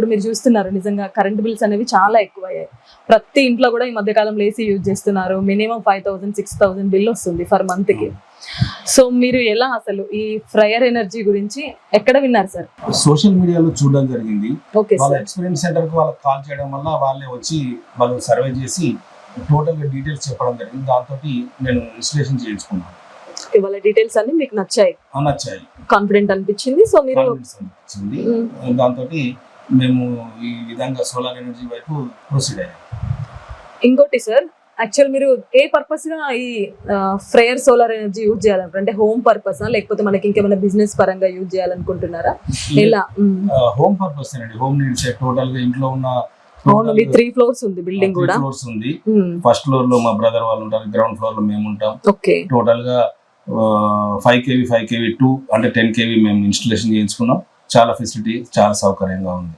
ఇప్పుడు మీరు చూస్తున్నారు నిజంగా కరెంట్ బిల్స్ అనేవి చాలా ఎక్కువయ్యాయి. ప్రతి ఇంట్లో కూడా ఈ మధ్య కాలంలో ఏసీ యూజ్ చేస్తున్నారు. మినిమం 5,000 6,000 బిల్ వస్తుంది ఫర్ మంత్ కి. సో మీరు ఎలా అసలు ఈ ఫ్రైయర్ ఎనర్జీ గురించి ఎక్కడ విన్నారు సార్? సోషల్ మీడియాలో చూడడం జరిగింది. ఓకే వాళ్ళ సార్. ఎక్స్పీరియన్స్ సెంటర్ కి వాళ్ళకి కాల్ చేయడం వల్ల వాళ్ళే వచ్చి వాళ్ళు సర్వే చేసి టోటల్ గా డీటెయిల్స్ చెప్పడం జరిగింది. దాంతో నేను ఇన్స్టలేషన్ చేయించుకున్నాను. వాళ్ళ డీటెయిల్స్ అన్ని మీకు నచ్చాయి, నచ్చాయి, కాన్ఫిడెంట్ అనిపించింది. సో మీరు అనిపించింది. దాంతో మేము ఈ విధంగా సోలార్ ఎనర్జీ వైపు ప్రొసీడ్ అయ్యాం. ఇంకోటి సార్, యాక్చువల్ మీరు ఏ పర్పస్ గా ఈ ఫ్రైయర్ సోలార్ ఎనర్జీ యూజ్ చేయాలనుకుంటే, అంటే హోమ్ పర్పస్ లేకపోతే మనకి ఇంకేమైనా బిజినెస్ పరంగా యూజ్ చేయాలనుకుంటున్నారా? ఎలా? హోమ్ పర్పస్ అండి. హోమ్ నీడ్స్ టోటల్ గా ఇంట్లో ఉన్న 3 ఫ్లోర్స్ ఉంది బిల్డింగ్ కూడా. ఫ్లోర్స్ ఉంది. ఫస్ట్ ఫ్లోర్ లో మా బ్రదర్ వాళ్ళు ఉంటారు, గ్రౌండ్ ఫ్లోర్ లో మేము ఉంటాం. ఓకే. టోటల్ గా 5 kV 2 అంటే 10 kV మేము ఇన్స్టలేషన్ చేయించుకున్నాం. చాలా ఫెసిలిటీ, చాలా సౌకర్యంగా ఉంది.